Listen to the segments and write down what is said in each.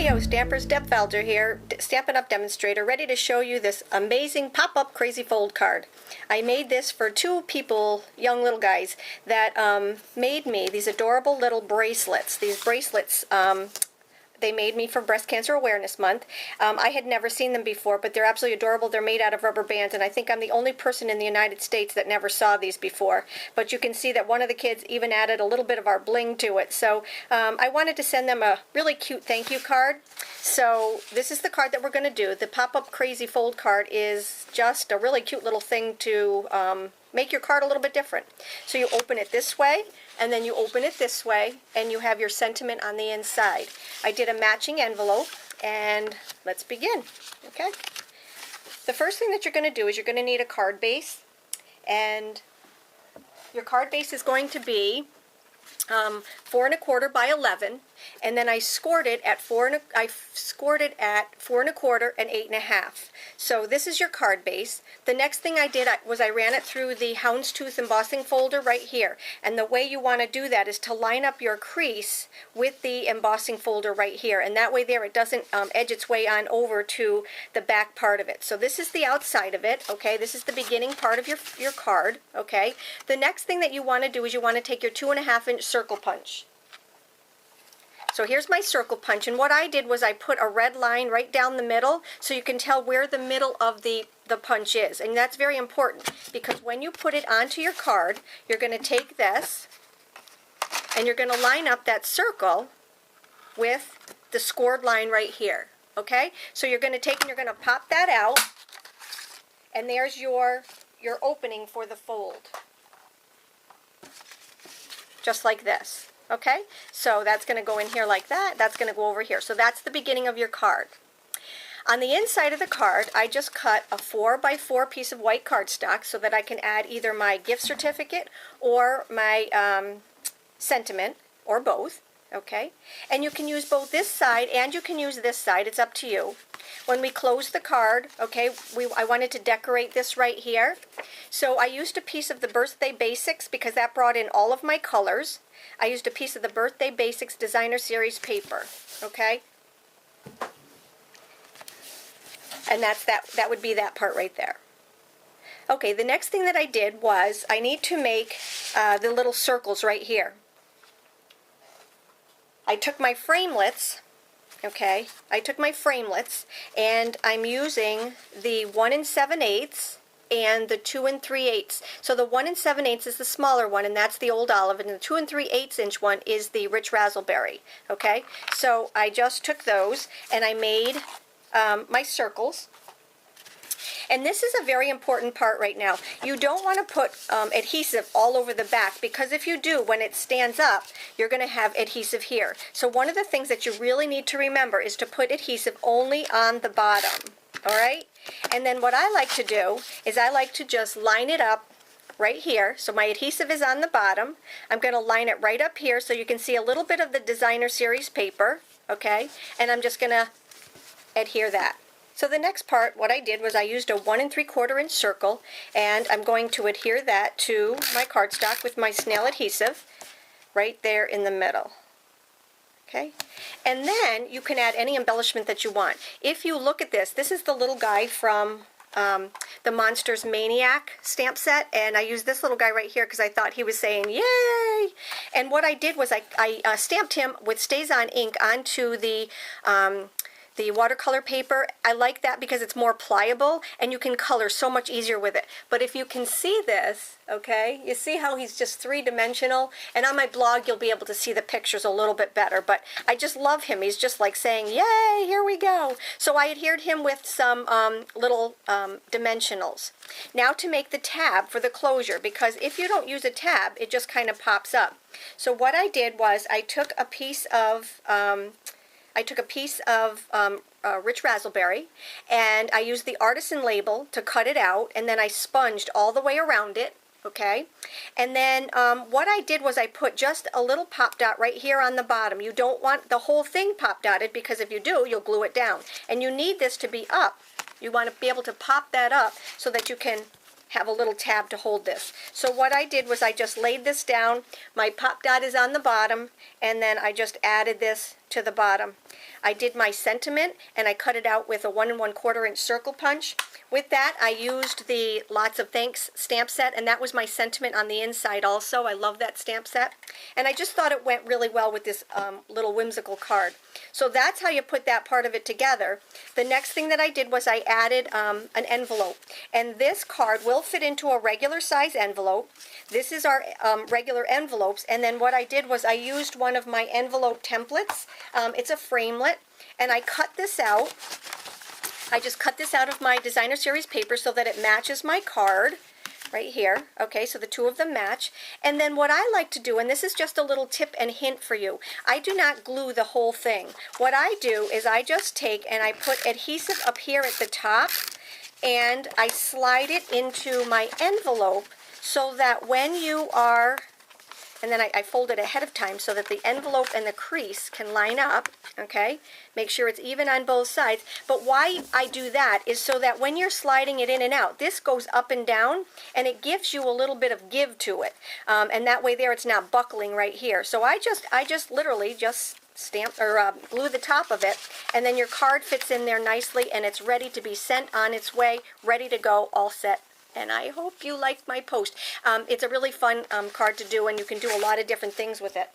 video, Stampers. Deb Valder here, Stampin' Up! Demonstrator, ready to show you this amazing pop-up crazy fold card. I made this for two people, young little guys, that made me these adorable little bracelets. These bracelets they made me for Breast Cancer Awareness Month. I had never seen them before, but they're absolutely adorable. They're made out of rubber bands, and I think I'm the only person in the United States that never saw these before. But you can see that one of the kids even added a little bit of our bling to it. So I wanted to send them a really cute thank you card. So this is the card that we're going to do. The pop-up crazy fold card is just a really cute little thing to make your card a little bit different. So you open it this way, and then you open it this way, and you have your sentiment on the inside. I did a matching envelope, and let's begin, okay? The first thing that you're going to do is you're going to need a card base, and your card base is going to be 4 1/4 by 11, and then I scored it at 4 1/4 and 8 1/2. So this is your card base. The next thing I did was I ran it through the houndstooth embossing folder right here, and the way you want to do that is to line up your crease with the embossing folder right here, and that way there it doesn't edge its way on over to the back part of it. So this is the outside of it, okay? This is the beginning part of your card, okay? The next thing that you want to do is you want to take your 2 1/2 inch circle punch. So here's my circle punch, and what I did was I put a red line right down the middle so you can tell where the middle of the punch is. And that's very important because when you put it onto your card, you're going to take this and you're going to line up that circle with the scored line right here. Okay? So you're going to take and you're going to pop that out, and there's your opening for the fold. Just like this. Okay, so that's going to go in here like that. That's going to go over here. So that's the beginning of your card. On the inside of the card, I just cut a 4 by 4 piece of white cardstock so that I can add either my gift certificate or my sentiment, or both. Okay, and you can use both this side and you can use this side. It's up to you. When we close the card, okay, I wanted to decorate this right here. So I used a piece of the Birthday Basics because that brought in all of my colors. I used a piece of the Birthday Basics Designer Series paper, okay? And that would be that part right there. Okay, the next thing that I did was I need to make the little circles right here. I took my framelits, okay, and I'm using the 1 7/8 and the 2 3/8. So the 1 7/8 is the smaller one, and that's the Old Olive, and the 2 3/8 inch one is the Rich Razzleberry, okay? So I just took those, and I made my circles. And this is a very important part right now. You don't want to put adhesive all over the back, because if you do, when it stands up, you're going to have adhesive here. So one of the things that you really need to remember is to put adhesive only on the bottom, all right? And then what I like to do is I like to just line it up right here. So my adhesive is on the bottom. I'm going to line it right up here so you can see a little bit of the Designer Series paper, okay? And I'm just going to adhere that. So the next part, what I did was I used a 1 3/4 inch circle, and I'm going to adhere that to my cardstock with my snail adhesive right there in the middle. Okay? And then you can add any embellishment that you want. If you look at this, this is the little guy from the Monsters Maniac stamp set, and I used this little guy right here because I thought he was saying yay. And what I did was I stamped him with StazOn ink onto the watercolor paper. I like that because it's more pliable and you can color so much easier with it. But if you can see this, okay, you see how he's just three-dimensional, and on my blog you'll be able to see the pictures a little bit better, but I just love him. He's just like saying, yay, here we go. So I adhered him with some little dimensionals. Now to make the tab for the closure, because if you don't use a tab, it just kind of pops up. So what I did was I took a piece of Rich Razzleberry, and I used the artisan label to cut it out, and then I sponged all the way around it, okay? And then what I did was I put just a little pop dot right here on the bottom. You don't want the whole thing pop dotted, because if you do, you'll glue it down. And you need this to be up. You want to be able to pop that up so that you can have a little tab to hold this. So what I did was I just laid this down. My pop dot is on the bottom, and then I just added this to the bottom. I did my sentiment, and I cut it out with a 1 1/4 inch circle punch. With that, I used the Lots of Thanks stamp set, and that was my sentiment on the inside also. I love that stamp set. And I just thought it went really well with this little whimsical card. So that's how you put that part of it together. The next thing that I did was I added an envelope. And this card will fit into a regular size envelope. This is our regular envelopes. And then what I did was I used one of my envelope templates. It's a framelit. And I cut this out. I just cut this out of my designer series paper so that it matches my card right here. Okay, so the two of them match. And then what I like to do, and this is just a little tip and hint for you, I do not glue the whole thing. What I do is I just take and I put adhesive up here at the top, and I slide it into my envelope so that when you are, and then I fold it ahead of time so that the envelope and the crease can line up, okay? Make sure it's even on both sides. But why I do that is so that when you're sliding it in and out, this goes up and down, and it gives you a little bit of give to it. And that way there it's not buckling right here. So I just literally just stamp or glue the top of it, and then your card fits in there nicely, and it's ready to be sent on its way, ready to go, all set. And I hope you liked my post. It's a really fun card to do, and you can do a lot of different things with it.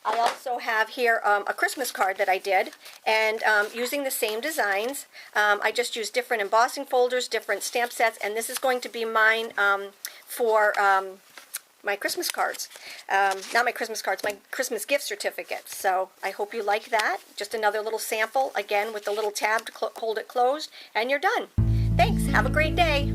I also have here a Christmas card that I did, and using the same designs. I just used different embossing folders, different stamp sets, and this is going to be mine for my Christmas cards. Not my Christmas cards, my Christmas gift certificates. So I hope you like that. Just another little sample, again, with the little tab to hold it closed, and you're done. Thanks. Have a great day.